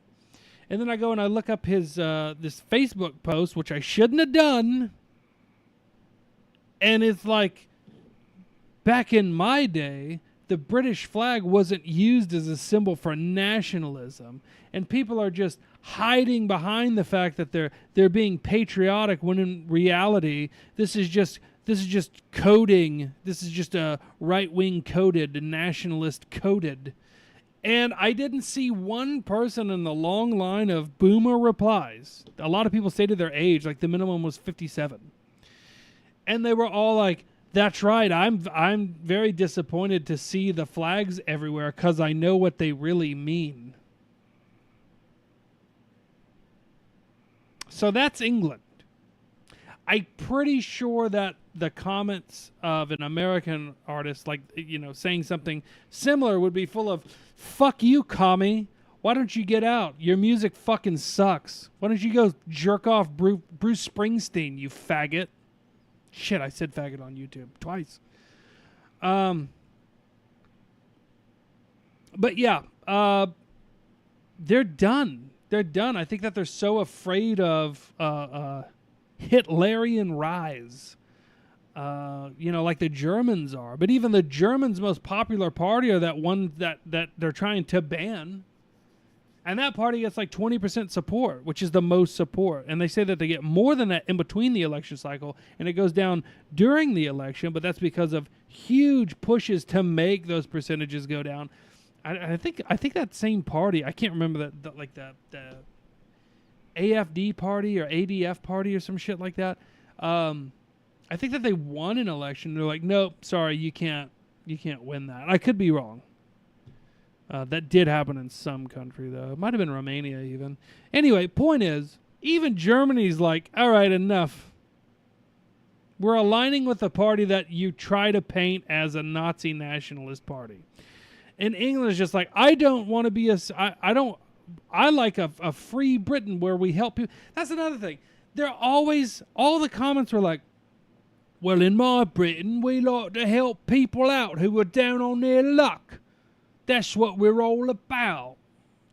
And then I go and I look up his this Facebook post, which I shouldn't have done. And it's like, back in my day, the British flag wasn't used as a symbol for nationalism, and people are just hiding behind the fact that they're being patriotic when in reality this is just coding. This is just a right-wing coded, nationalist coded. And I didn't see one person in the long line of boomer replies. A lot of people stated their age, like the minimum was 57. And they were all like, that's right, I'm very disappointed to see the flags everywhere because I know what they really mean. So that's England. I'm pretty sure that the comments of an American artist, like, saying something similar would be full of, fuck you, commie. Why don't you get out? Your music fucking sucks. Why don't you go jerk off Bruce Springsteen, you faggot? Shit, I said faggot on YouTube twice. But yeah, they're done. They're done. I think that they're so afraid of Hitlerian rise. Like the Germans are. But even the Germans' most popular party are that one that they're trying to ban. And that party gets like 20% support, which is the most support. And they say that they get more than that in between the election cycle, and it goes down during the election, but that's because of huge pushes to make those percentages go down. I think that same party, I can't remember the AFD party or ADF party or some shit like that. I think that they won an election. They're like, nope, sorry, you can't win that. I could be wrong. That did happen in some country, though. It might have been Romania, even. Anyway, point is, even Germany's like, all right, enough. We're aligning with a party that you try to paint as a Nazi nationalist party. And England is just like, I don't want to be I like a free Britain where we help people. That's another thing. All the comments were like, well, in my Britain, we like to help people out who are down on their luck. That's what we're all about.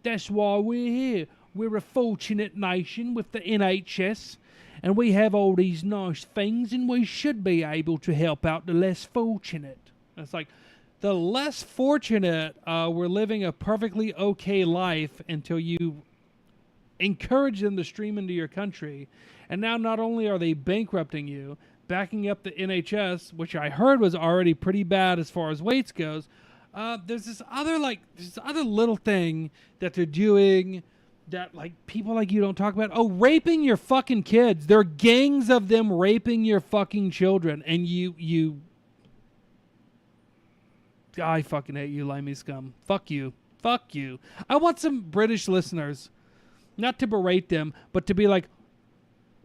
That's why we're here. We're a fortunate nation with the NHS, and we have all these nice things, and we should be able to help out the less fortunate. It's like, the less fortunate were living a perfectly okay life until you encourage them to stream into your country. And now not only are they bankrupting you, backing up the NHS, which I heard was already pretty bad as far as weights goes, there's this other little thing that they're doing that like people like you don't talk about. Oh, raping your fucking kids. There are gangs of them raping your fucking children, and you I fucking hate you, limey scum. Fuck you. Fuck you. I want some British listeners, not to berate them, but to be like,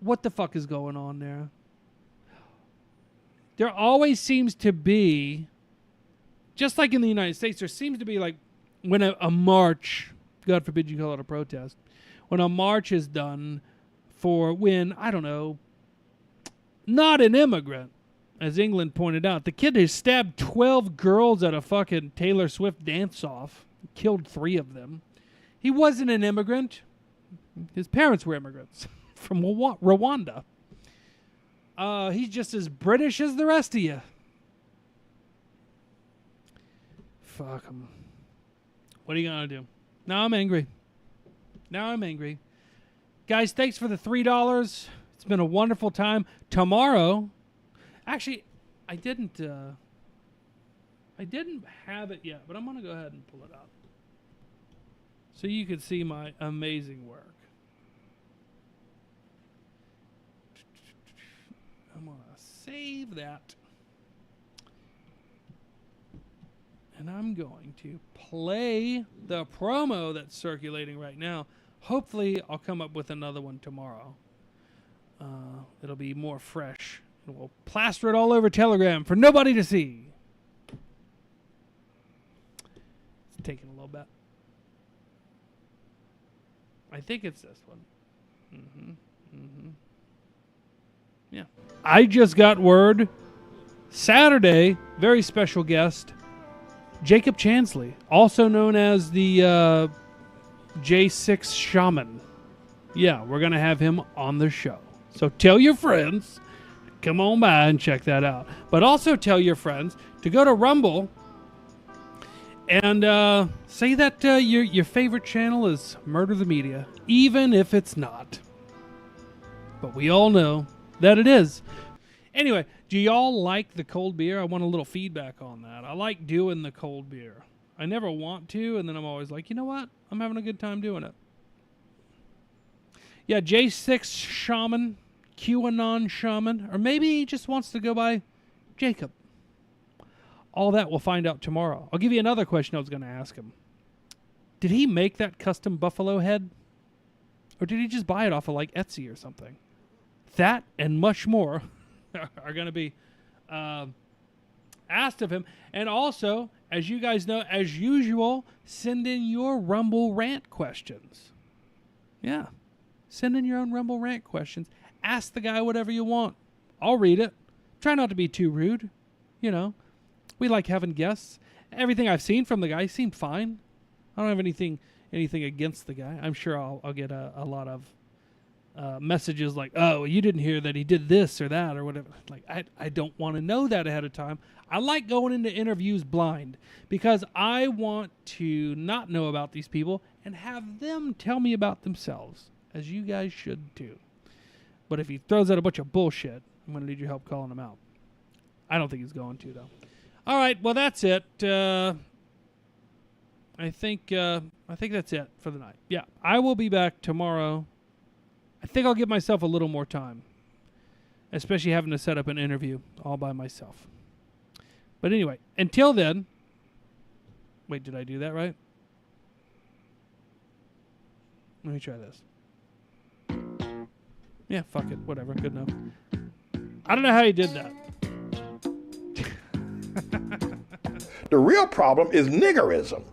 what the fuck is going on there? There always seems to be, just like in the United States, there seems to be like when a march, God forbid you call it a protest, when a march is done for when, I don't know, not an immigrant, as England pointed out, the kid has stabbed 12 girls at a fucking Taylor Swift dance-off, killed 3 of them. He wasn't an immigrant. His parents were immigrants from Rwanda. He's just as British as the rest of you. Fuck him. What are you going to do? Now I'm angry. Guys, thanks for the $3. It's been a wonderful time. Tomorrow, actually, I didn't have it yet, but I'm going to go ahead and pull it up so you can see my amazing work. I'm going to save that. And I'm going to play the promo that's circulating right now. Hopefully, I'll come up with another one tomorrow. It'll be more fresh. And we'll plaster it all over Telegram for nobody to see. It's taking a little bit. I think it's this one. Yeah. I just got word. Saturday, very special guest, Jacob Chansley, also known as the J6 Shaman. Yeah, we're going to have him on the show. So tell your friends, come on by and check that out. But also tell your friends to go to Rumble and say that your favorite channel is Murder the Media, even if it's not. But we all know that it is. Anyway, do y'all like the cold beer? I want a little feedback on that. I like doing the cold beer. I never want to, and then I'm always like, you know what? I'm having a good time doing it. Yeah, J6 Shaman, QAnon Shaman, or maybe he just wants to go by Jacob. All that we'll find out tomorrow. I'll give you another question I was going to ask him. Did he make that custom buffalo head? Or did he just buy it off of like Etsy or something? That and much more are going to be asked of him. And also, as you guys know, as usual, send in your Rumble rant questions. Yeah. Send in your own Rumble rant questions. Ask the guy whatever you want. I'll read it. Try not to be too rude. You know, we like having guests. Everything I've seen from the guy seemed fine. I don't have anything against the guy. I'm sure I'll get a lot of messages like, oh, you didn't hear that he did this or that or whatever. Like, I don't want to know that ahead of time. I like going into interviews blind because I want to not know about these people and have them tell me about themselves, as you guys should too. But if he throws out a bunch of bullshit, I'm going to need your help calling him out. I don't think he's going to, though. All right, well, that's it. I think that's it for the night. Yeah, I will be back tomorrow. I think I'll give myself a little more time, especially having to set up an interview all by myself. But anyway, until then, wait, did I do that right? Let me try this. Yeah, fuck it, whatever, good enough. I don't know how you did that. The real problem is niggerism.